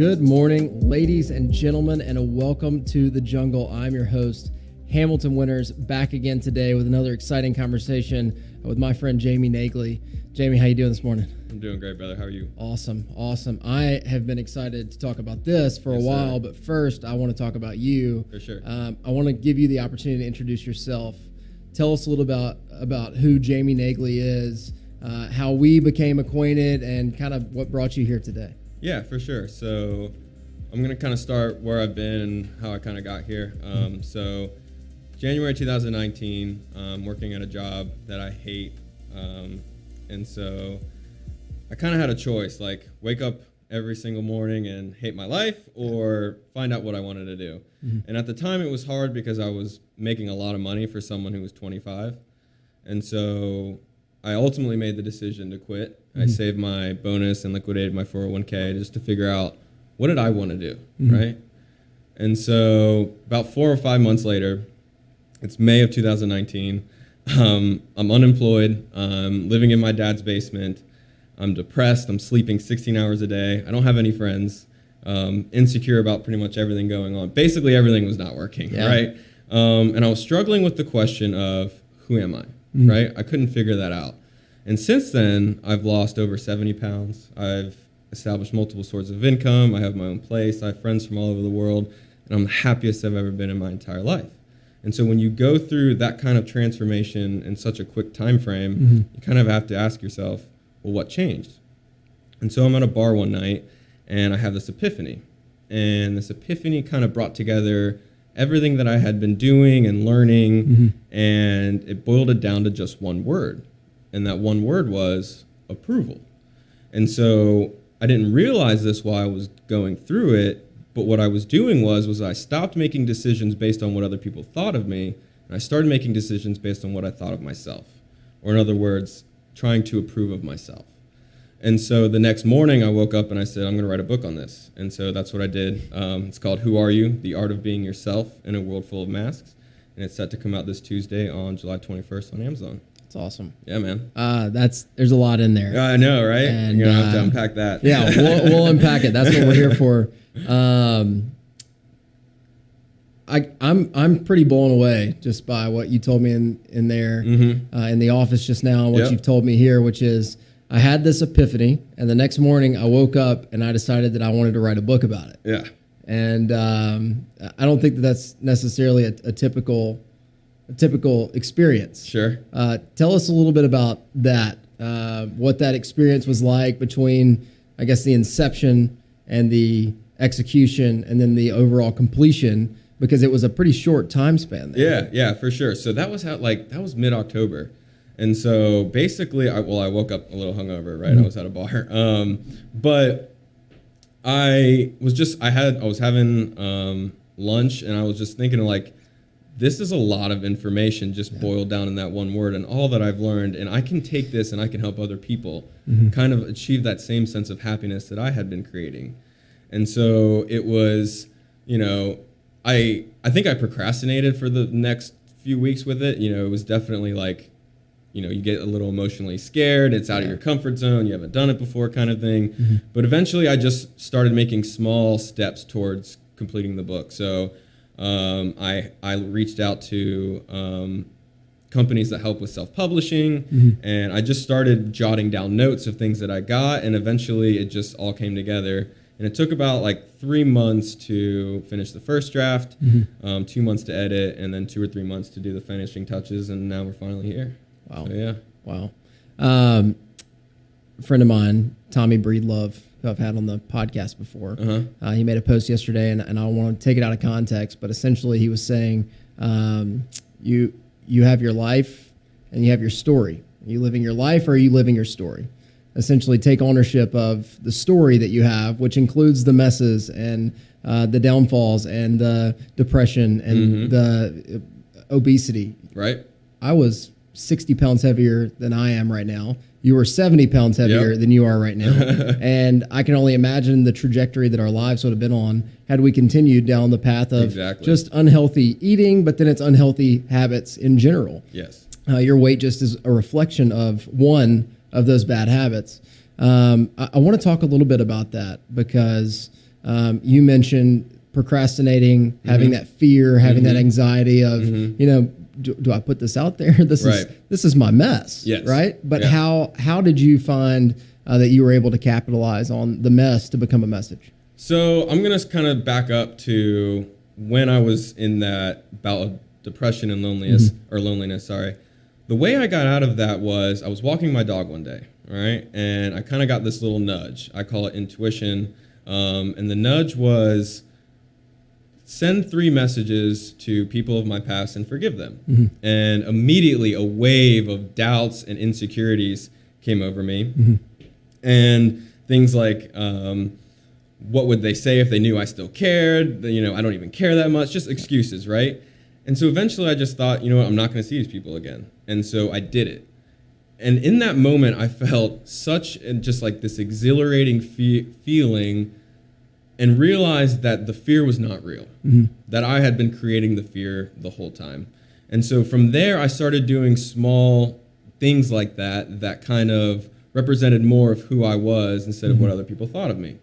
Good morning, ladies and gentlemen, and a welcome to the jungle. I'm your host, Hamilton Winters, back again today with another exciting conversation with my friend Jamie Naegele. Jamie, how you doing this morning? I'm doing great, brother. How are you? Awesome. I have been excited to talk about this for a while, but first I want to talk about you. For sure. I want to give you the opportunity to introduce yourself. Tell us a little about who Jamie Naegele is, how we became acquainted, and kind of what brought you here today. Yeah, for sure. So I'm going to kind of start where I've been and how I kind of got here. So January 2019, working at a job that I hate. And so I kind of had a choice, like wake up every single morning and hate my life or find out what I wanted to do. Mm-hmm. And at the time it was hard because I was making a lot of money for someone who was 25. And so I ultimately made the decision to quit. Mm-hmm. I saved my bonus and liquidated my 401k just to figure out what did I want to do, mm-hmm. right? And so about 4 or 5 months later, it's May of 2019. I'm unemployed. I'm living in my dad's basement. I'm depressed. I'm sleeping 16 hours a day. I don't have any friends. Insecure about pretty much everything going on. Basically, everything was not working, right? And I was struggling with the question of who am I, mm-hmm. right? I couldn't figure that out. And since then, I've lost over 70 pounds. I've established multiple sources of income. I have my own place. I have friends from all over the world. And I'm the happiest I've ever been in my entire life. And so when you go through that kind of transformation in such a quick time frame, mm-hmm. you kind of have to ask yourself, well, what changed? And so I'm at a bar one night, and I have this epiphany. And this epiphany kind of brought together everything that I had been doing and learning, mm-hmm. and it boiled it down to just one word. And that one word was approval. And so I didn't realize this while I was going through it, but what I was doing was I stopped making decisions based on what other people thought of me, and I started making decisions based on what I thought of myself. Or in other words, trying to approve of myself. And so the next morning I woke up and I said, I'm going to write a book on this. And so that's what I did. It's called Who Are You? The Art of Being Yourself in a World Full of Masks. And it's set to come out this Tuesday on July 21st on Amazon. That's awesome. Yeah, man. There's a lot in there. I know, right? And, you're going to have to unpack that. Yeah, we'll unpack it. That's what we're here for. I'm pretty blown away just by what you told me in there, mm-hmm. In the office just now, and what you've told me here, which is I had this epiphany, and the next morning I woke up and I decided that I wanted to write a book about it. Yeah. And I don't think that's necessarily a typical experience. Sure. Tell us a little bit about that, what that experience was like between, I guess, the inception and the execution and then the overall completion, because it was a pretty short time span there. Yeah, for sure. So that was that was mid-October. And so basically, I woke up a little hungover, right? Mm-hmm. I was at a bar. But I was having lunch, and I was just thinking like, this is a lot of information just boiled down in that one word, and all that I've learned, and I can take this and I can help other people mm-hmm. kind of achieve that same sense of happiness that I had been creating. And so it was, I think I procrastinated for the next few weeks with it. It was definitely like, you get a little emotionally scared. It's out of your comfort zone. You haven't done it before kind of thing. Mm-hmm. But eventually I just started making small steps towards completing the book. So I reached out to companies that help with self-publishing, mm-hmm. and I just started jotting down notes of things that I got, and eventually it just all came together. And it took about 3 months to finish the first draft, mm-hmm. 2 months to edit, and then 2 or 3 months to do the finishing touches, and now we're finally here. Wow. So, yeah. Wow. A friend of mine, Tommy Breedlove, who I've had on the podcast before, he made a post yesterday, and I want to take it out of context, but essentially he was saying, you have your life and you have your story. Are you living your life, or are you living your story? Essentially take ownership of the story that you have, which includes the messes and the downfalls and the depression and mm-hmm. the obesity. Right. I was 60 pounds heavier than I am right now. You were 70 pounds heavier than you are right now. And I can only imagine the trajectory that our lives would have been on had we continued down the path of just unhealthy eating, but then it's unhealthy habits in general. Yes. Your weight just is a reflection of one of those bad habits. I want to talk a little bit about that because You mentioned procrastinating, having that fear, having that anxiety of, do I put this out there? This is my mess, right? But how did you find that you were able to capitalize on the mess to become a message? So I'm going to kind of back up to when I was in that bout of depression and loneliness, sorry. The way I got out of that was I was walking my dog one day, right? And I kind of got this little nudge. I call it intuition. And the nudge was send 3 messages to people of my past and forgive them. And immediately a wave of doubts and insecurities came over me. And things like, what would they say if they knew I still cared? I don't even care that much, just excuses, right? And so eventually I just thought, I'm not going to see these people again. And so I did it. And in that moment, I felt just like this exhilarating feeling and realized that the fear was not real, that I had been creating the fear the whole time. And so from there, I started doing small things like that kind of represented more of who I was instead of what other people thought of me.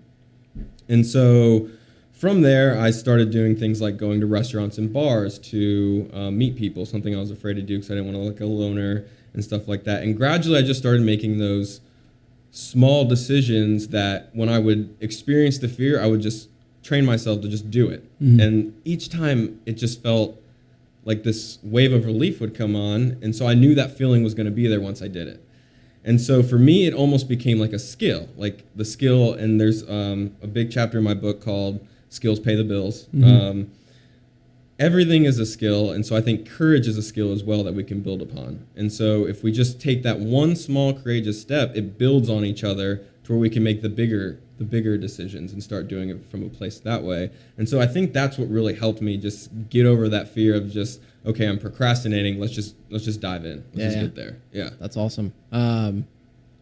And so from there, I started doing things like going to restaurants and bars to meet people, something I was afraid to do because I didn't want to look a loner and stuff like that. And gradually, I just started making those small decisions that when I would experience the fear, I would just train myself to just do it. And each time, it just felt like this wave of relief would come on. And so I knew that feeling was going to be there once I did it. And so for me, it almost became like a skill, like the skill. And there's a big chapter in my book called Skills Pay the Bills. Everything is a skill. And so I think courage is a skill as well that we can build upon. And so if we just take that one small courageous step, it builds on each other to where we can make the bigger decisions and start doing it from a place that way. And so I think that's what really helped me just get over that fear of just, okay, I'm procrastinating. Let's just dive in. Let's get there. Yeah. That's awesome.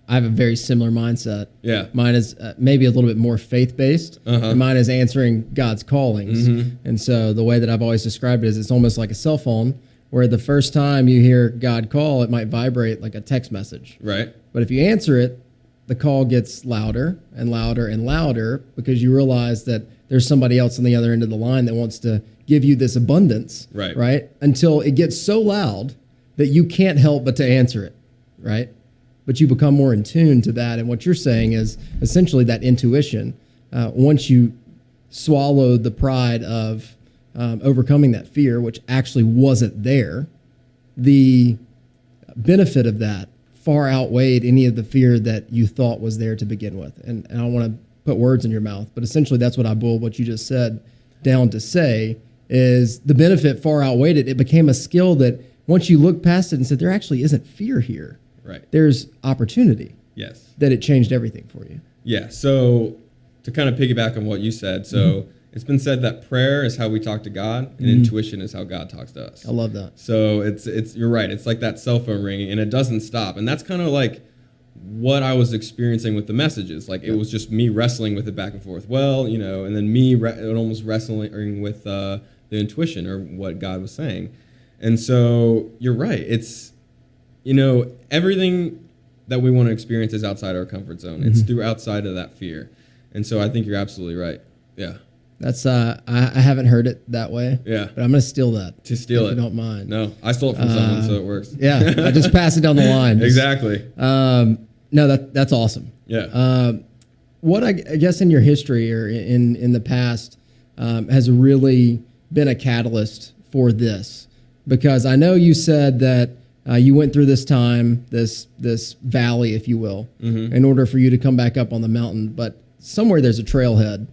I have a very similar mindset. Yeah. Mine is maybe a little bit more faith-based. And mine is answering God's callings. And so the way that I've always described it is it's almost like a cell phone where the first time you hear God call, it might vibrate like a text message. Right. But if you answer it, the call gets louder and louder and louder because you realize that there's somebody else on the other end of the line that wants to give you this abundance. Right. Until it gets so loud that you can't help but to answer it. Right. But you become more in tune to that. And what you're saying is essentially that intuition. Once you swallow the pride of overcoming that fear, which actually wasn't there, the benefit of that far outweighed any of the fear that you thought was there to begin with. And I don't want to put words in your mouth, but essentially that's what I boiled what you just said down to say is the benefit far outweighed it. It became a skill that once you look past it and said, there actually isn't fear here. Right. There's opportunity. Yes. That it changed everything for you. Yeah. So to kind of piggyback on what you said, so it's been said that prayer is how we talk to God and intuition is how God talks to us. I love that. So it's you're right. It's like that cell phone ringing and it doesn't stop. And that's kind of like what I was experiencing with the messages. Like it was just me wrestling with it back and forth. Well, and then me almost wrestling with the intuition or what God was saying. And so you're right. It's, everything that we want to experience is outside our comfort zone. It's through outside of that fear. And so I think you're absolutely right. Yeah. That's I haven't heard it that way. Yeah. But I'm gonna steal that. To steal if it. you don't mind. No, I stole it from someone, so it works. Yeah. I just pass it down the line. Exactly. No, that's awesome. Yeah. What I guess in your history or in the past has really been a catalyst for this? Because I know you said that you went through this time, this valley, if you will, in order for you to come back up on the mountain. But somewhere there's a trailhead.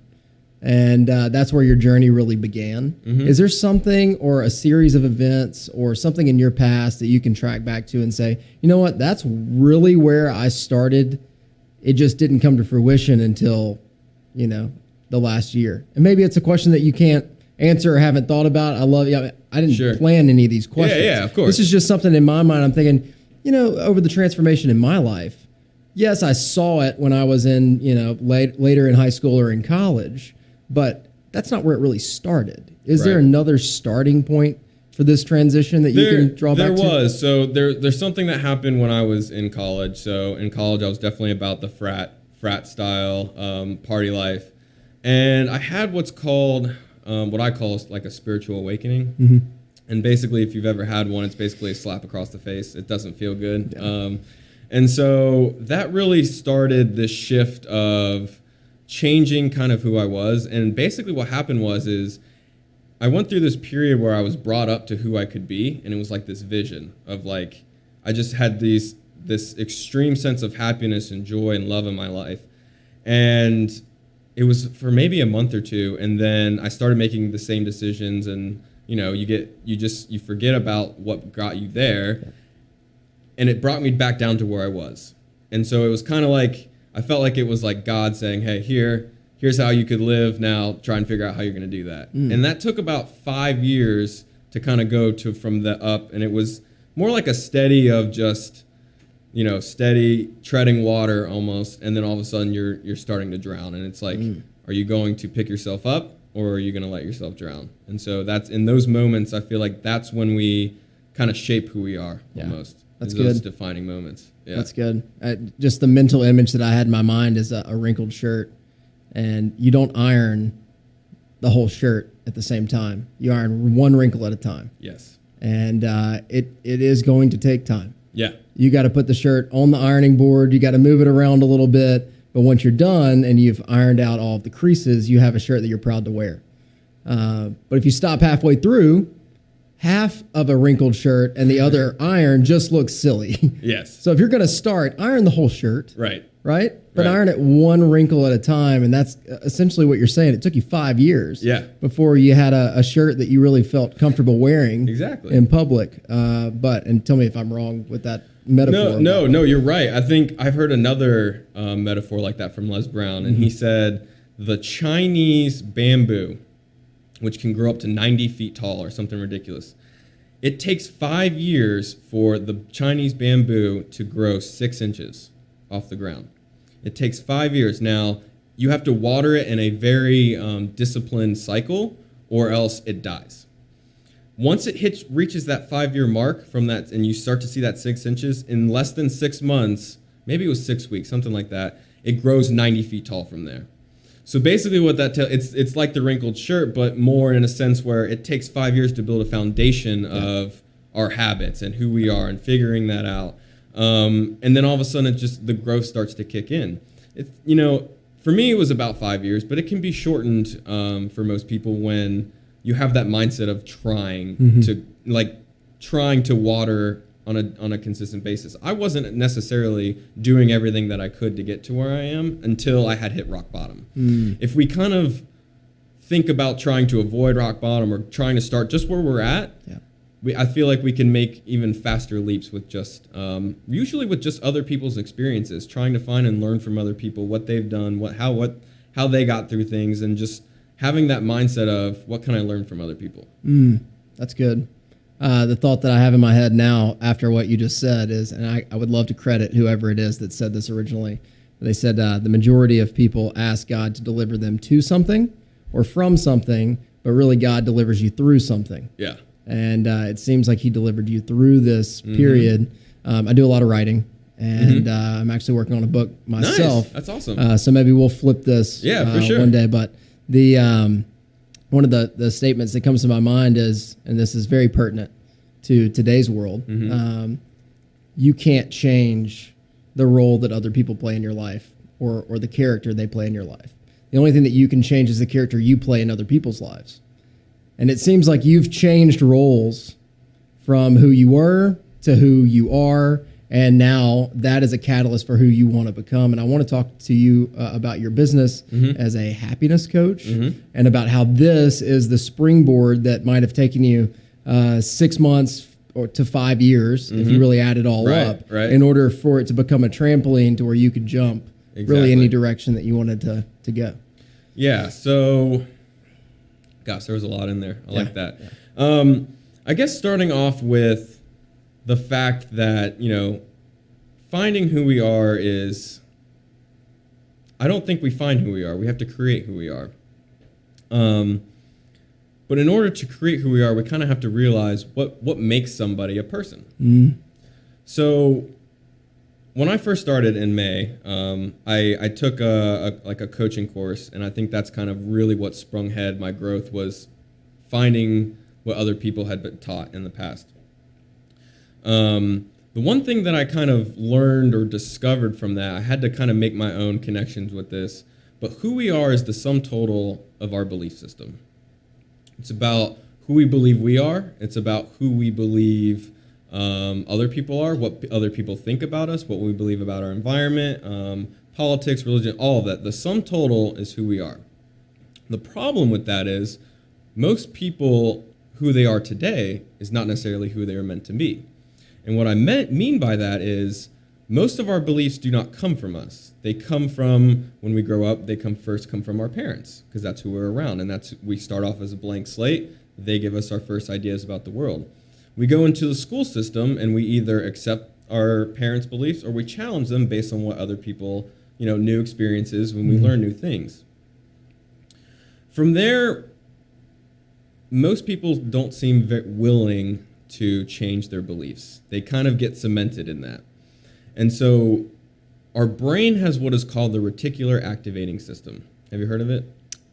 And that's where your journey really began. Is there something or a series of events or something in your past that you can track back to and say, you know what, that's really where I started. It just didn't come to fruition until, the last year. And maybe it's a question that you can't answer or haven't thought about. I love you. I didn't plan any of these questions. Yeah, of course. This is just something in my mind. I'm thinking, over the transformation in my life, yes, I saw it when I was in, later in high school or in college. But that's not where it really started. Is there another starting point for this transition that you can draw back to? There was. So there's something that happened when I was in college. So in college, I was definitely about the frat style party life. And I had what's called, what I call like a spiritual awakening. Mm-hmm. And basically, if you've ever had one, it's basically a slap across the face. It doesn't feel good. Yeah. And so that really started this shift of changing kind of who I was. And basically what happened is I went through this period where I was brought up to who I could be. And it was like this vision of like, I just had this extreme sense of happiness and joy and love in my life. And it was for maybe a month or two. And then I started making the same decisions, and you forget about what got you there. And it brought me back down to where I was. And so it was kind of like, I felt like it was like God saying, hey, here's how you could live. Now try and figure out how you're going to do that. And that took about 5 years to kind of go to from the up. And it was more like a steady of just, steady treading water almost. And then all of a sudden you're starting to drown. And it's like, are you going to pick yourself up, or are you going to let yourself drown? And so that's in those moments, I feel like that's when we kind of shape who we are almost. That's those good. Defining moments. Yeah. That's good. Just the mental image that I had in my mind is a wrinkled shirt, and you don't iron the whole shirt at the same time. You iron one wrinkle at a time. Yes. And it is going to take time. Yeah. You got to put the shirt on the ironing board. You got to move it around a little bit. But once you're done and you've ironed out all of the creases, you have a shirt that you're proud to wear. But if you stop halfway through, half of a wrinkled shirt and the other iron just looks silly. Yes. So if you're going to start, iron the whole shirt. Right. Right? But Right. iron it one wrinkle at a time. And that's essentially what you're saying. It took you 5 years before you had a shirt that you really felt comfortable wearing in public. And tell me if I'm wrong with that metaphor. No, you're right. I think I've heard another metaphor like that from Les Brown. And he said the Chinese bamboo, which can grow up to 90 feet tall or something ridiculous. It takes 5 years for the Chinese bamboo to grow 6 inches off the ground. It takes 5 years. Now, you have to water it in a very disciplined cycle, or else it dies. Once it reaches that 5-year mark from that, and you start to see that 6 inches, in less than 6 months, maybe it was 6 weeks, something like that, it grows 90 feet tall from there. So basically what that tells, it's like the wrinkled shirt, but more in a sense where it takes 5 years to build a foundation of our habits and who we are and figuring that out. And then all of a sudden the growth starts to kick in. It's, for me it was about 5 years, but it can be shortened for most people when you have that mindset of trying to water on a consistent basis. I wasn't necessarily doing everything that I could to get to where I am until I had hit rock bottom. If we kind of think about trying to avoid rock bottom or trying to start just where we're at, I feel like we can make even faster leaps with usually with just other people's experiences, trying to find and learn from other people, what they've done, how they got through things, and just having that mindset of what can I learn from other people. That's good. The thought that I have in my head now after what you just said is, and I would love to credit whoever it is that said this originally. They said the majority of people ask God to deliver them to something or from something, but really God delivers you through something. Yeah. And it seems like he delivered you through this period. I do a lot of writing, and I'm actually working on a book myself. Nice. That's awesome. So maybe we'll flip this for sure. one day. But one of the statements that comes to my mind is, and this is very pertinent to today's world, you can't change the role that other people play in your life or the character they play in your life. The only thing that you can change is the character you play in other people's lives. And it seems like you've changed roles from who you were to who you are, and now that is a catalyst for who you want to become. And I want to talk to you about your business as a happiness coach and about how this is the springboard that might have taken you 6 months or to 5 years, if you really add it all up, in order for it to become a trampoline to where you could jump really any direction that you wanted to go. Yeah, so, gosh, there was a lot in there. I like that. Yeah. I guess starting off with the fact that, finding who we are is, I don't think we find who we are. We have to create who we are. But in order to create who we are, we kind of have to realize what makes somebody a person. So when I first started in May, I took a coaching course, and I think that's kind of really what sprung ahead my growth, was finding what other people had been taught in the past. The one thing that I kind of learned or discovered from that, I had to kind of make my own connections with this, but who we are is the sum total of our belief system. It's about who we believe we are. It's about who we believe other people are, what other people think about us, what we believe about our environment, politics, religion, all of that. The sum total is who we are. The problem with that is most people, who they are today is not necessarily who they are meant to be. And what I mean by that is most of our beliefs do not come from us. They come from, when we grow up, they come from our parents, because that's who we're around. And we start off as a blank slate. They give us our first ideas about the world. We go into the school system and we either accept our parents' beliefs or we challenge them based on what other people, new experiences, when we learn new things. From there, most people don't seem very willing to change their beliefs. They kind of get cemented in that. And so our brain has what is called the reticular activating system. Have you heard of it?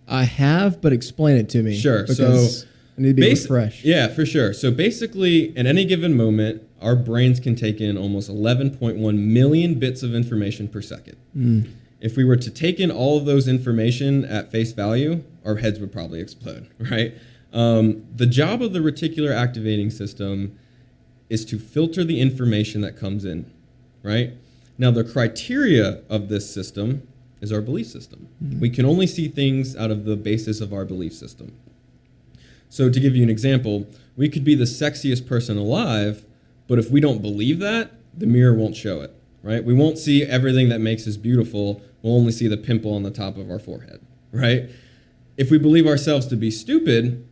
I have, but explain it to me. Sure. Because I need to be refreshed. Yeah, for sure. So basically, at any given moment, our brains can take in almost 11.1 million bits of information per second. If we were to take in all of those information at face value, our heads would probably explode, right? The job of the reticular activating system is to filter the information that comes in, right? Now, the criteria of this system is our belief system. We can only see things out of the basis of our belief system. So to give you an example, we could be the sexiest person alive, but if we don't believe that, the mirror won't show it, right? We won't see everything that makes us beautiful. We'll only see the pimple on the top of our forehead, right? If we believe ourselves to be stupid,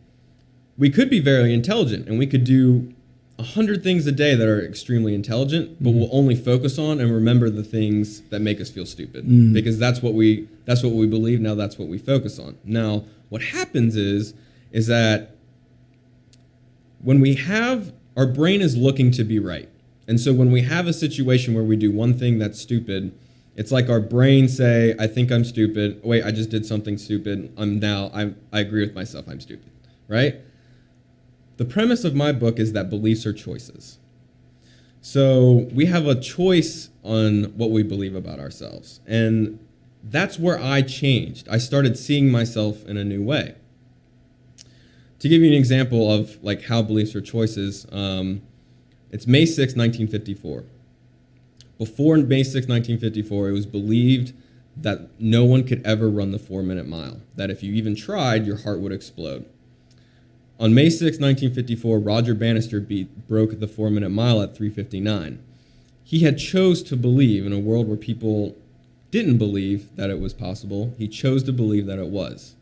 we could be very intelligent, and we could do 100 things a day that are extremely intelligent, but we'll only focus on and remember the things that make us feel stupid, because that's what we believe. Now that's what we focus on. Now, what happens is that when our brain is looking to be right, and so when we have a situation where we do one thing that's stupid, it's like our brain say, I think I'm stupid. Wait, I just did something stupid. I agree with myself. I'm stupid, right? The premise of my book is that beliefs are choices. So we have a choice on what we believe about ourselves. And that's where I changed. I started seeing myself in a new way. To give you an example of like how beliefs are choices, it's May 6, 1954. Before May 6, 1954, it was believed that no one could ever run the 4-minute mile, that if you even tried, your heart would explode. On May 6, 1954, Roger Bannister broke the 4-minute mile at 3:59. He had chose to believe in a world where people didn't believe that it was possible. He chose to believe that it was.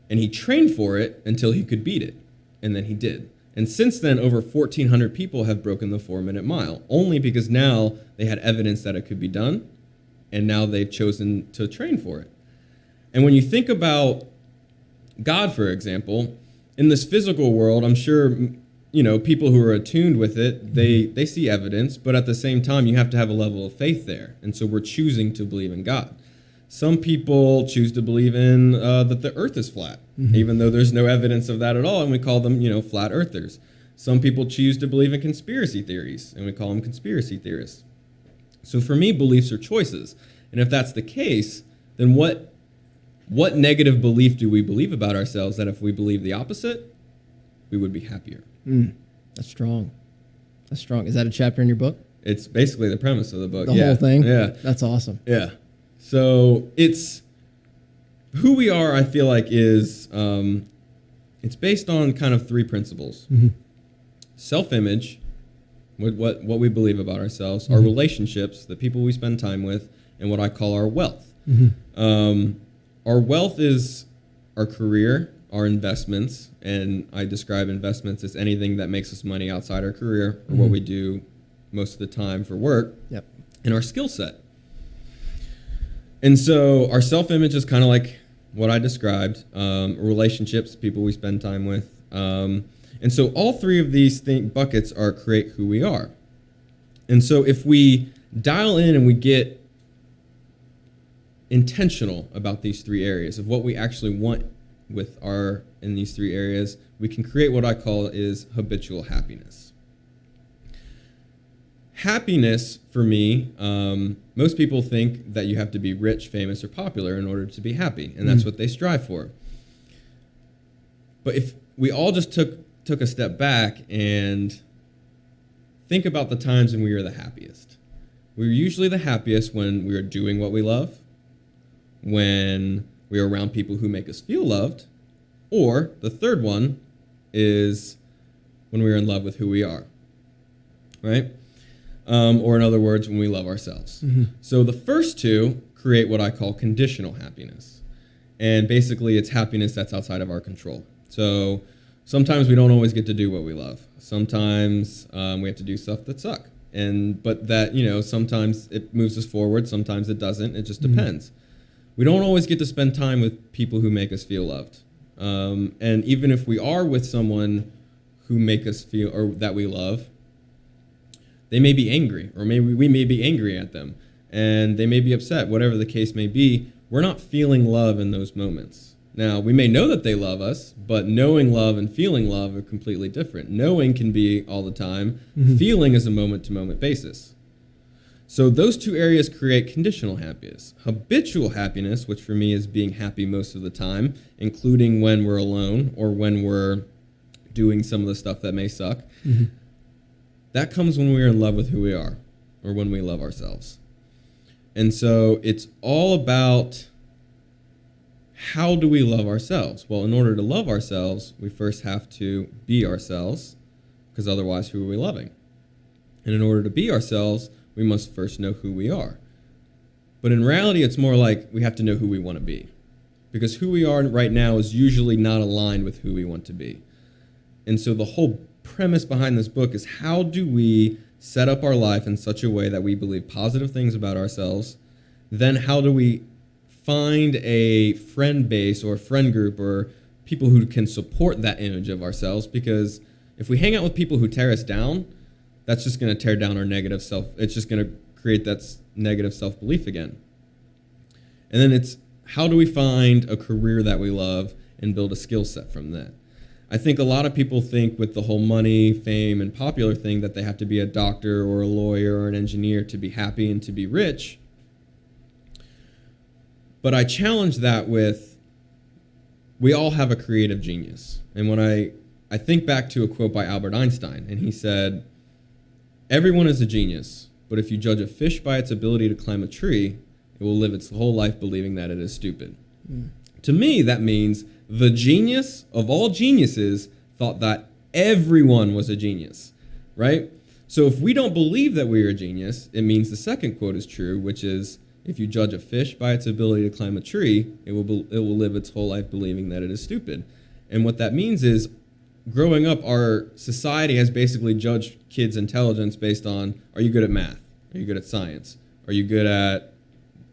And he trained for it until he could beat it. And then he did. And since then, over 1,400 people have broken the 4-minute mile, only because now they had evidence that it could be done, and now they've chosen to train for it. And when you think about God, for example, in this physical world, I'm sure, people who are attuned with it, they see evidence, but at the same time, you have to have a level of faith there. And so we're choosing to believe in God. Some people choose to believe in that the earth is flat, even though there's no evidence of that at all, and we call them, flat earthers. Some people choose to believe in conspiracy theories, and we call them conspiracy theorists. So for me, beliefs are choices. And if that's the case, then what negative belief do we believe about ourselves that if we believe the opposite, we would be happier? That's strong. That's strong. Is that a chapter in your book? It's basically the premise of the book. The whole thing? Yeah. That's awesome. Yeah. So it's who we are, I feel like, is it's based on kind of 3 principles. Self-image, what we believe about ourselves, our relationships, the people we spend time with, and what I call our wealth. Our wealth is our career, our investments, and I describe investments as anything that makes us money outside our career or what we do most of the time for work, and our skill set. And so our self-image is kind of like what I described, relationships, people we spend time with. And so all 3 of these buckets create who we are. And so if we dial in and we get intentional about these three areas of what we actually want in these three areas, we can create what I call is habitual happiness. Happiness, for me, most people think that you have to be rich, famous, or popular in order to be happy, and that's what they strive for. But if we all just took a step back and think about the times when we are the happiest. We're usually the happiest when we are doing what we love, when we are around people who make us feel loved, or the third one is when we are in love with who we are, right? Or in other words, when we love ourselves. Mm-hmm. So the first two create what I call conditional happiness. And basically it's happiness that's outside of our control. So sometimes we don't always get to do what we love. Sometimes we have to do stuff that suck. But that, sometimes it moves us forward, sometimes it doesn't. It just depends. We don't always get to spend time with people who make us feel loved. And even if we are with someone who make us feel, or that we love, they may be angry, or maybe we may be angry at them, and they may be upset, whatever the case may be. We're not feeling love in those moments. Now, we may know that they love us, but knowing love and feeling love are completely different. Knowing can be all the time. Mm-hmm. Feeling is a moment-to-moment basis. So those two areas create conditional happiness. Habitual happiness, which for me is being happy most of the time, including when we're alone or when we're doing some of the stuff that may suck. Mm-hmm. That comes when we're in love with who we are, or when we love ourselves. And so it's all about, how do we love ourselves? Well, in order to love ourselves, we first have to be ourselves, because otherwise who are we loving? And in order to be ourselves, we must first know who we are. But in reality, it's more like we have to know who we want to be, because who we are right now is usually not aligned with who we want to be. And so the whole premise behind this book is, how do we set up our life in such a way that we believe positive things about ourselves? Then how do we find a friend base or a friend group or people who can support that image of ourselves? Because if we hang out with people who tear us down, that's just going to tear down our negative self. It's just going to create that negative self-belief again. And then it's, how do we find a career that we love and build a skill set from that? I think a lot of people think with the whole money, fame, and popular thing that they have to be a doctor or a lawyer or an engineer to be happy and to be rich. But I challenge that with, we all have a creative genius. And when I think back to a quote by Albert Einstein, and he said, everyone is a genius, but if you judge a fish by its ability to climb a tree, it will live its whole life believing that it is stupid. Mm. To me, that means the genius of all geniuses thought that everyone was a genius, right? So if we don't believe that we are a genius, it means the second quote is true, which is, if you judge a fish by its ability to climb a tree, it will live its whole life believing that it is stupid. And what that means is, growing up, our society has basically judged kids' intelligence based on, are you good at math? Are you good at science? Are you good at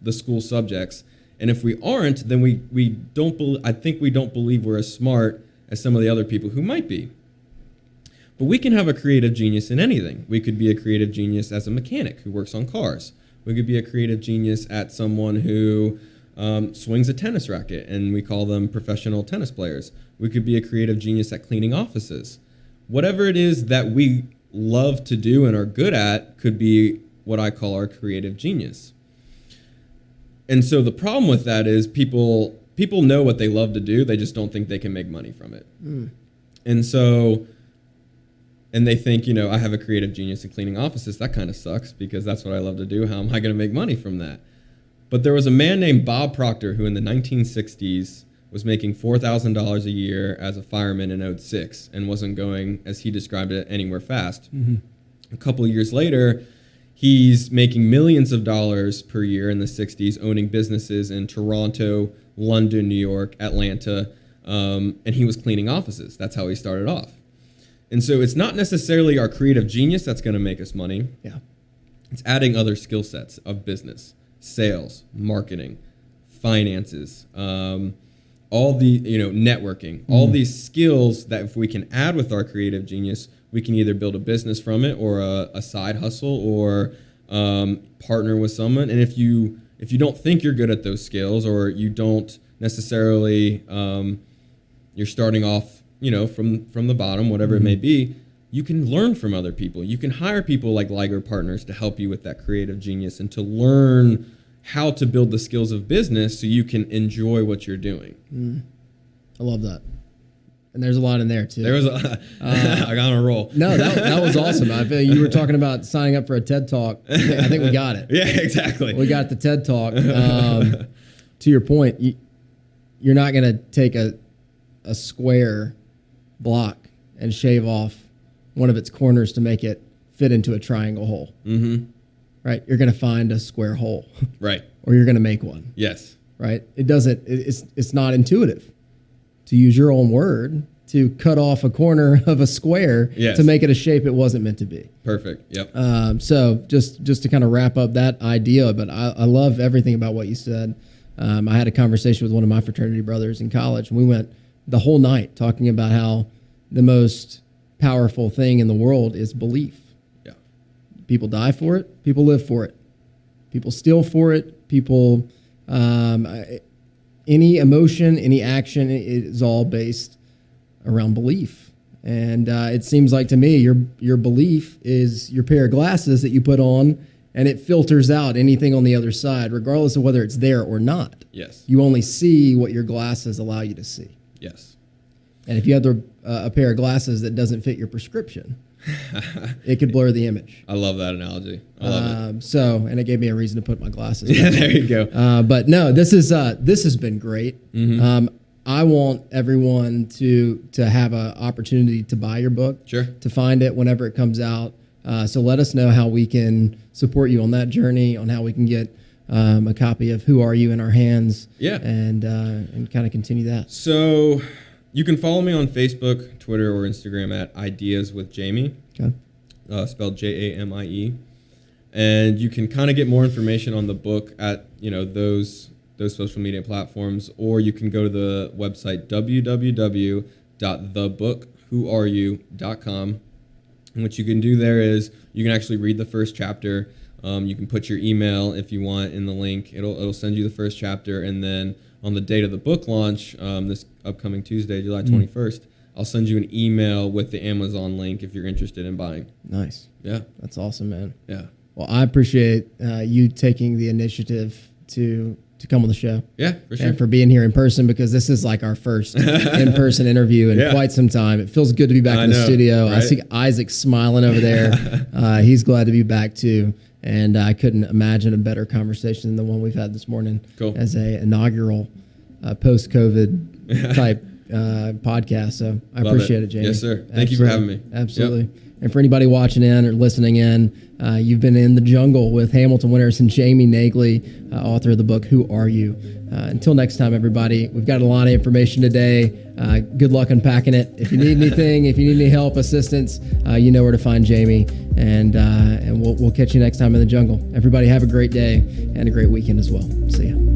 the school subjects? And if we aren't, then I think we don't believe we're as smart as some of the other people who might be. But we can have a creative genius in anything. We could be a creative genius as a mechanic who works on cars. We could be a creative genius at someone who swings a tennis racket, and we call them professional tennis players. We could be a creative genius at cleaning offices. Whatever it is that we love to do and are good at could be what I call our creative genius. And so the problem with that is people know what they love to do, they just don't think they can make money from it. Mm. And they think, I have a creative genius in cleaning offices. That kind of sucks because that's what I love to do. How am I going to make money from that? But there was a man named Bob Proctor who in the 1960s was making $4,000 a year as a fireman in 06 and wasn't going, as he described it, anywhere fast. Mm-hmm. A couple of years later, he's making millions of dollars per year in the 60s, owning businesses in Toronto, London, New York, Atlanta, and he was cleaning offices. That's how he started off. And so it's not necessarily our creative genius that's going to make us money. Yeah, it's adding other skill sets of business, sales, marketing, finances, all the networking, all these skills that if we can add with our creative genius, we can either build a business from it or a side hustle or partner with someone. And if you don't think you're good at those skills, or you don't necessarily, you're starting off, from the bottom, whatever it may be, you can learn from other people. You can hire people like Liger Partners to help you with that creative genius and to learn how to build the skills of business so you can enjoy what you're doing. I love that. And there's a lot in there too. There was I got on a roll. No, that was awesome. I feel you were talking about signing up for a TED Talk. I think we got it. Yeah, exactly. We got the TED Talk. To your point, you're not going to take a square block and shave off one of its corners to make it fit into a triangle hole. Right? You're going to find a square hole. Right. Or you're going to make one. Yes. Right? It's not intuitive, to use your own word, to cut off a corner of a square to make it a shape it wasn't meant to be. Perfect. Yep. So just to kind of wrap up that idea, but I love everything about what you said. I had a conversation with one of my fraternity brothers in college, and we went the whole night talking about how the most powerful thing in the world is belief. Yeah. People die for it. People live for it. People steal for it. People, any emotion, any action, it is all based around belief. And it seems like to me, your belief is your pair of glasses that you put on, and it filters out anything on the other side, regardless of whether it's there or not. Yes. You only see what your glasses allow you to see. Yes. And if you have a pair of glasses that doesn't fit your prescription, it could blur the image. I love that analogy. I love it. And it gave me a reason to put my glasses on. Yeah, there you go. But no, this has been great. I want everyone to have an opportunity to buy your book, to find it whenever it comes out. So let us know how we can support you on that journey, on how we can get a copy of Who Are You in our hands, and kind of continue that. So you can follow me on Facebook, Twitter, or Instagram at Ideas with Jamie, spelled Jamie. And you can kind of get more information on the book at those social media platforms, or you can go to the website www.thebookwhoareyou.com. And what you can do there is you can actually read the first chapter. You can put your email if you want in the link. It'll send you the first chapter, and then on the date of the book launch, this upcoming Tuesday, July 21st, I'll send you an email with the Amazon link if you're interested in buying. Nice. Yeah. That's awesome, man. Yeah. Well, I appreciate you taking the initiative to come on the show. Yeah, for sure. And for being here in person, because this is like our first in-person interview in quite some time. It feels good to be back in the studio. Right? I see Isaac smiling over there. He's glad to be back too. And I couldn't imagine a better conversation than the one we've had this morning as a inaugural post-COVID type podcast. So I appreciate it, Jamie. Yes, sir. Thank you for having me. Absolutely. Yep. And for anybody watching in or listening in, you've been in the jungle with Hamilton Winters and Jamie Naegele, author of the book, Who Are You? Until next time, everybody, we've got a lot of information today. Good luck unpacking it. If you need anything, if you need any help, assistance, you know where to find Jamie. And we'll catch you next time in the jungle. Everybody have a great day and a great weekend as well. See ya.